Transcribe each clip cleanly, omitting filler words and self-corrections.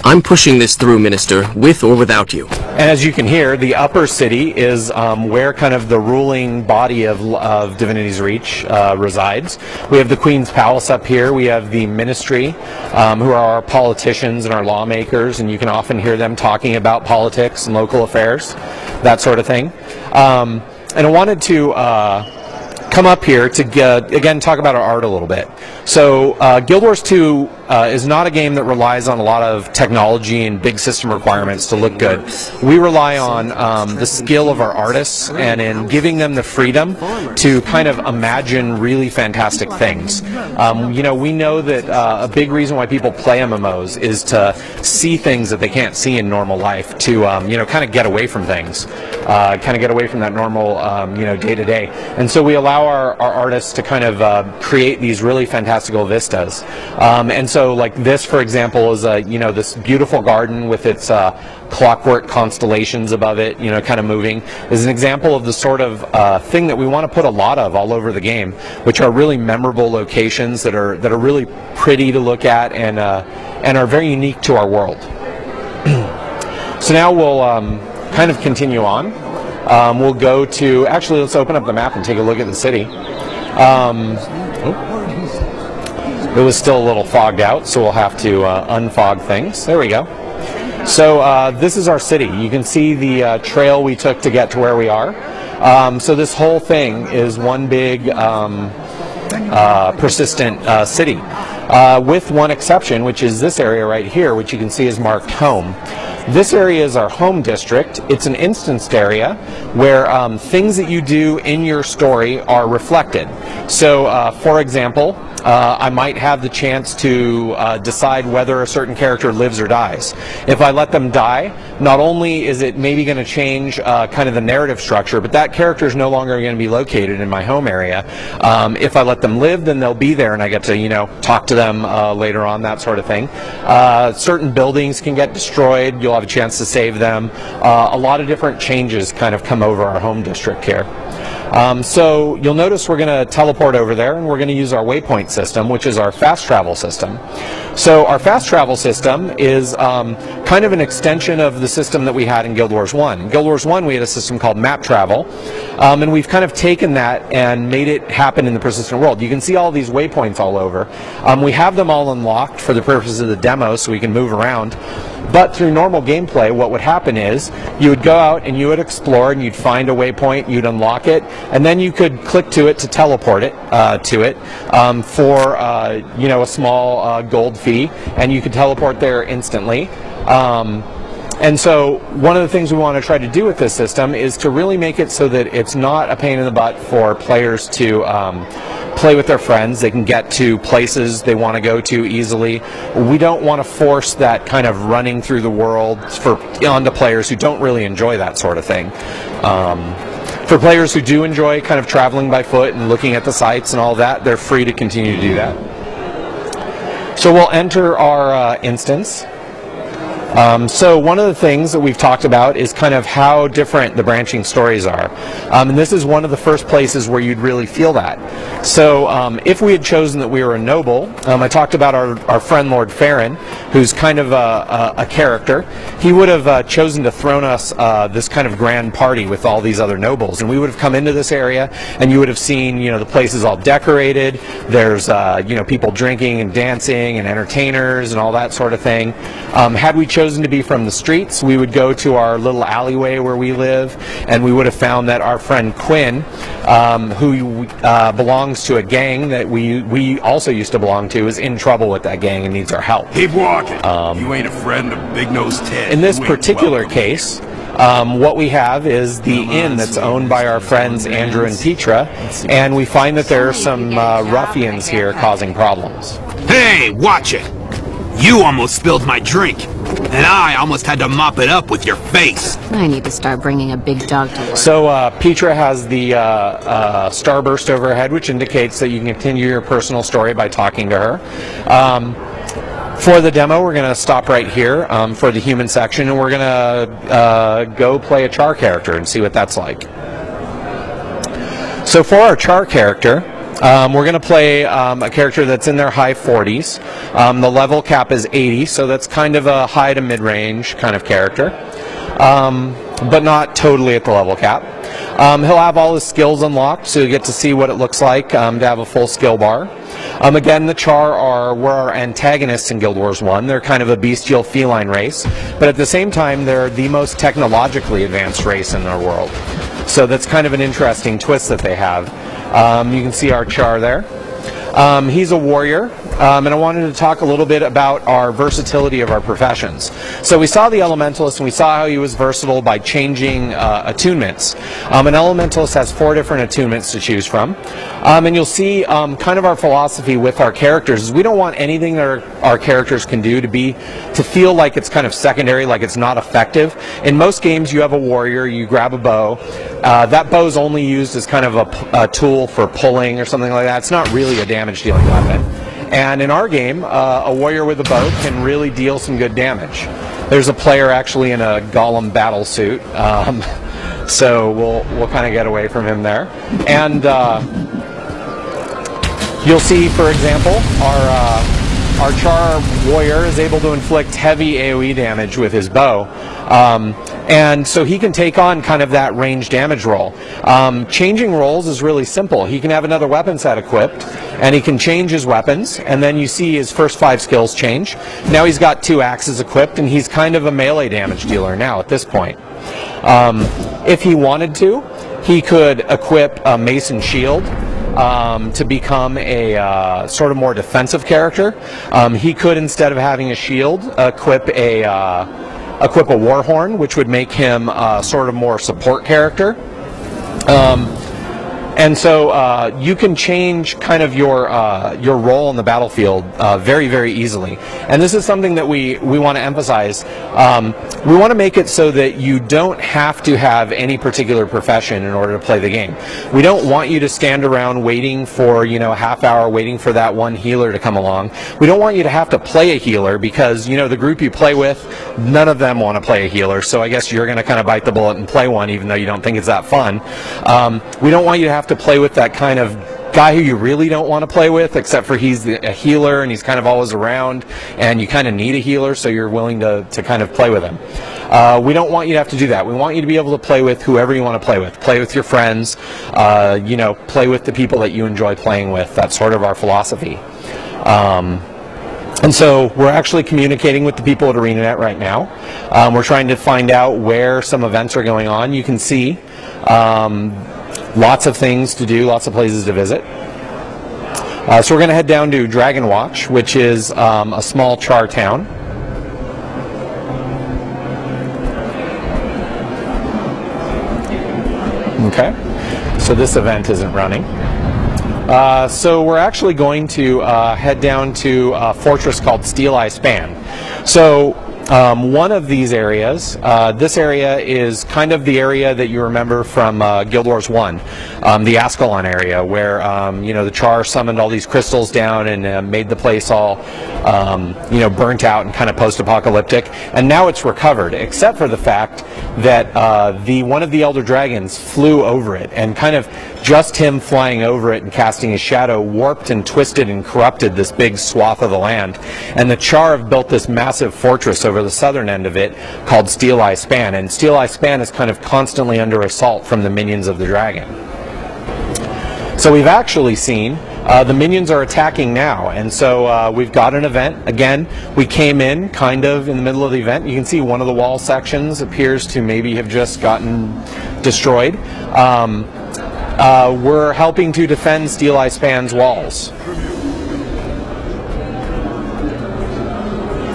I'm pushing this through, Minister, with or without you. And as you can hear, the upper city is where kind of the ruling body of Divinity's Reach resides. We have the Queen's Palace up here. We have the Ministry, who are our politicians and our lawmakers, and you can often hear them talking about politics and local affairs, that sort of thing. And I wanted to come up here to, again, talk about our art a little bit. So Guild Wars 2 is not a game that relies on a lot of technology and big system requirements to look good. We rely on the skill of our artists and in giving them the freedom to kind of imagine really fantastic things. You know, we know that a big reason why people play MMOs is to see things that they can't see in normal life, to you know, kind of get away from things, kind of get away from that normal you know, day-to-day. And so we allow our artists to kind of create these really fantastical vistas. And so like this, for example, is you know, this beautiful garden with its clockwork constellations above it, you know, kind of moving, is an example of the sort of thing that we want to put a lot of all over the game, which are really memorable locations that are really pretty to look at and are very unique to our world. So now we'll kind of continue on. We'll go to, actually, let's open up the map and take a look at the city. It was still a little fogged out, so we'll have to unfog things. There we go. So this is our city. You can see the trail we took to get to where we are. So this whole thing is one big persistent city, with one exception, which is this area right here, which you can see is marked home. This area is our home district. It's an instanced area where things that you do in your story are reflected. So, for example, I might have the chance to decide whether a certain character lives or dies. If I let them die, not only is it maybe going to change kind of the narrative structure, but that character is no longer going to be located in my home area. If I let them live, then they'll be there and I get to, you know, talk to them later on, that sort of thing. Certain buildings can get destroyed. You'll have a chance to save them. A lot of different changes kind of come over our home district here. So you'll notice we're going to teleport over there, and we're going to use our waypoint system, which is our fast travel system. So our fast travel system is kind of an extension of the system that we had in Guild Wars 1. In Guild Wars 1 we had a system called map travel, and we've kind of taken that and made it happen in the persistent world. You can see all these waypoints all over. We have them all unlocked for the purpose of the demo so we can move around. But through normal gameplay, what would happen is you would go out and you would explore and you'd find a waypoint, you'd unlock it, and then you could click to it to teleport it to it for you know, a small gold fee, and you could teleport there instantly. And so one of the things we want to try to do with this system is to really make it so that it's not a pain in the butt for players to play with their friends. They can get to places they want to go to easily. We don't want to force that kind of running through the world onto players who don't really enjoy that sort of thing. For players who do enjoy kind of traveling by foot and looking at the sights and all that, they're free to continue to do that. So we'll enter our instance. So one of the things that we've talked about is kind of how different the branching stories are. And this is one of the first places where you'd really feel that. So if we had chosen that we were a noble, I talked about our friend Lord Farron, who's kind of a character. He would have chosen to thrown us this kind of grand party with all these other nobles. And we would have come into this area and you would have seen, you know, the place is all decorated. There's, you know, people drinking and dancing and entertainers and all that sort of thing. Had we chosen to be from the streets, we would go to our little alleyway where we live, and we would have found that our friend Quinn, who belongs to a gang that we also used to belong to, is in trouble with that gang and needs our help. Keep walking. You ain't a friend of Big Nose Ted. In this particular case, what we have is the inn that's owned by our friends Andrew and Petra, and we find that there are some ruffians here causing problems. Hey, watch it! You almost spilled my drink, and I almost had to mop it up with your face. I need to start bringing a big dog to work. So Petra has the starburst over her head, which indicates that you can continue your personal story by talking to her. For the demo, we're going to stop right here for the human section, and we're going to go play a char character and see what that's like. So for our char character, We're going to play a character that's in their high 40s. The level cap is 80, so that's kind of a high to mid-range kind of character, but not totally at the level cap. He'll have all his skills unlocked, so you get to see what it looks like to have a full skill bar. Again, the Char were our antagonists in Guild Wars 1. They're kind of a bestial feline race, but at the same time, they're the most technologically advanced race in our world. So that's kind of an interesting twist that they have. You can see our Char there. He's a warrior, and I wanted to talk a little bit about our versatility of our professions. So we saw the Elementalist, and we saw how he was versatile by changing attunements. An Elementalist has 4 different attunements to choose from, and you'll see kind of our philosophy with our characters is we don't want anything that our characters can do to feel like it's kind of secondary, like it's not effective. In most games, you have a warrior, you grab a bow. That bow is only used as kind of a tool for pulling or something like that. It's not really a damage-dealing weapon. And in our game, a warrior with a bow can really deal some good damage. There's a player actually in a golem battle suit, so we'll kind of get away from him there. And you'll see, for example, our Char warrior is able to inflict heavy AoE damage with his bow. And so he can take on kind of that range damage role. Changing roles is really simple. He can have another weapon set equipped, and he can change his weapons, and then you see his first 5 skills change. Now he's got 2 axes equipped, and he's kind of a melee damage dealer now at this point. If he wanted to, he could equip a Mason Shield to become a sort of more defensive character. He could, instead of having a shield, equip a Warhorn, which would make him sort of more support character. And so you can change kind of your role in the battlefield very, very easily. And this is something that we want to emphasize. We want to make it so that you don't have to have any particular profession in order to play the game. We don't want you to stand around waiting for, a half hour, waiting for that one healer to come along. We don't want you to have to play a healer because, the group you play with, none of them want to play a healer. So I guess you're going to kind of bite the bullet and play one, even though you don't think it's that fun. We don't want you to have to play with that kind of guy who you really don't want to play with, except for he's a healer and he's kind of always around and you kind of need a healer, so you're willing to kind of play with him. We don't want you to have to do that. We want you to be able to play with whoever you want to play with your friends, play with the people that you enjoy playing with. That's sort of our philosophy. And so we're actually communicating with the people at ArenaNet right now. We're trying to find out where some events are going on. You can see lots of things to do, lots of places to visit. So we're going to head down to Dragon Watch, which is a small Char town. Okay, so this event isn't running. So we're actually going to head down to a fortress called Steel Eye Span. So one of these areas, this area is kind of the area that you remember from Guild Wars 1, the Ascalon area, where the Char summoned all these crystals down and made the place all burnt out and kind of post-apocalyptic. And now it's recovered, except for the fact that one of the Elder Dragons flew over it, and kind of just him flying over it and casting his shadow warped and twisted and corrupted this big swath of the land. And the Char have built this massive fortress over the southern end of it called Steel Eye Span, and Steel Eye Span is kind of constantly under assault from the minions of the dragon. So we've actually seen the minions are attacking now, and so we've got an event. Again, we came in kind of in the middle of the event. You can see one of the wall sections appears to maybe have just gotten destroyed. We're helping to defend Steel Eye Span's walls.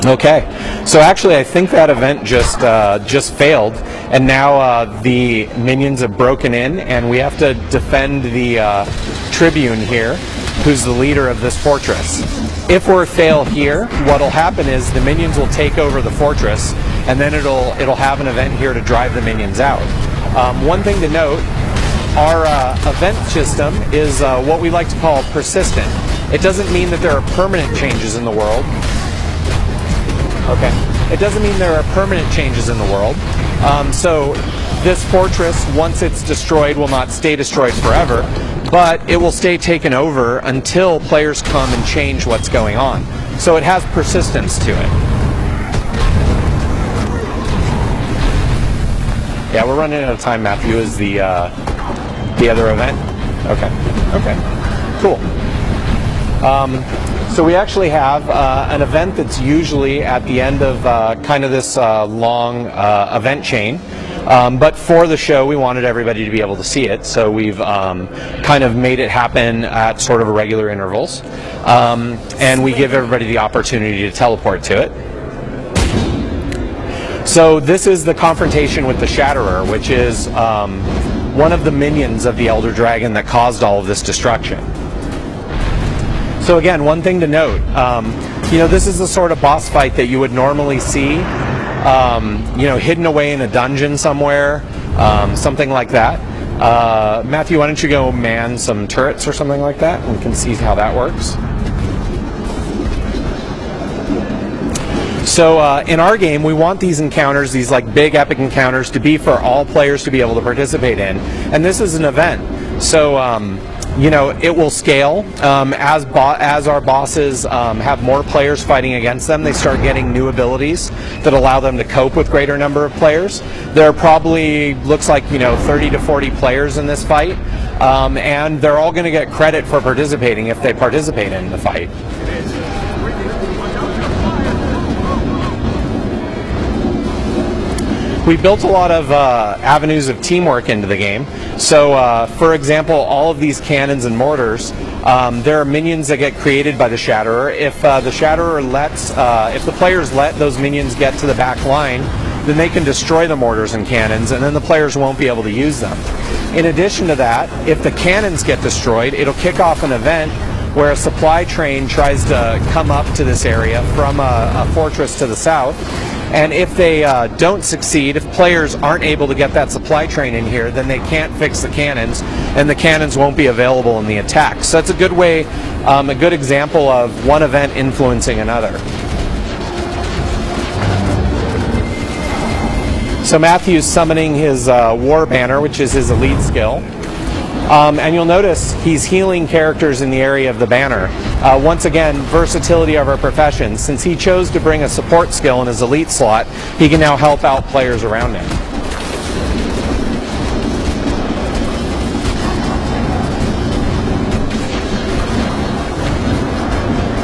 Okay, so actually I think that event just failed, and now the minions have broken in, and we have to defend the Tribune here, who's the leader of this fortress. If we fail here, what'll happen is the minions will take over the fortress, and then it'll have an event here to drive the minions out. One thing to note, our event system is what we like to call persistent. It doesn't mean that there are permanent changes in the world. Okay. It doesn't mean there are permanent changes in the world. So this fortress, once it's destroyed, will not stay destroyed forever, but it will stay taken over until players come and change what's going on. So it has persistence to it. Yeah, we're running out of time, Matthew. Is the other event? Okay. Okay. Cool. So we actually have an event that's usually at the end of kind of this long event chain. But for the show, we wanted everybody to be able to see it, so we've kind of made it happen at sort of regular intervals. And we give everybody the opportunity to teleport to it. So this is the confrontation with the Shatterer, which is one of the minions of the Elder Dragon that caused all of this destruction. So again, one thing to note, you know, this is the sort of boss fight that you would normally see, you know, hidden away in a dungeon somewhere, something like that. Matthew, why don't you go man some turrets or something like that, and we can see how that works. So in our game, we want these encounters, these like big epic encounters, to be for all players to be able to participate in. And this is an event. So, you know, it will scale. As our bosses have more players fighting against them, they start getting new abilities that allow them to cope with greater number of players. There are probably, looks like, you know, 30 to 40 players in this fight. And they're all going to get credit for participating if they participate in the fight. We built a lot of avenues of teamwork into the game. So, for example, all of these cannons and mortars, there are minions that get created by the Shatterer. If the Shatterer lets, if the players let those minions get to the back line, then they can destroy the mortars and cannons, and then the players won't be able to use them. In addition to that, if the cannons get destroyed, it'll kick off an event where a supply train tries to come up to this area from a fortress to the south. And if they don't succeed, if players aren't able to get that supply train in here, then they can't fix the cannons, and the cannons won't be available in the attack. So that's a good way, a good example of one event influencing another. So Matthew's summoning his War Banner, which is his elite skill. And you'll notice he's healing characters in the area of the banner. Once again, versatility of our profession. Since he chose to bring a support skill in his elite slot, he can now help out players around him.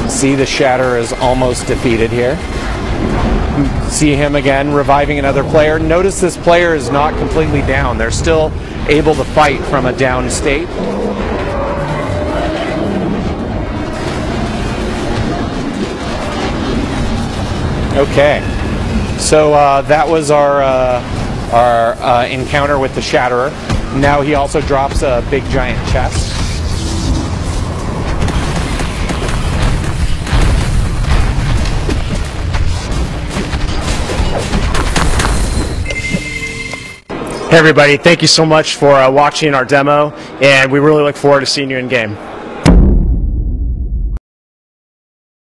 See, the Shatter is almost defeated here. See him again reviving another player. Notice this player is not completely down. They're still able to fight from a down state. Okay, so that was our encounter with the Shatterer. Now he also drops a big giant chest. Hey everybody, thank you so much for watching our demo, and we really look forward to seeing you in game.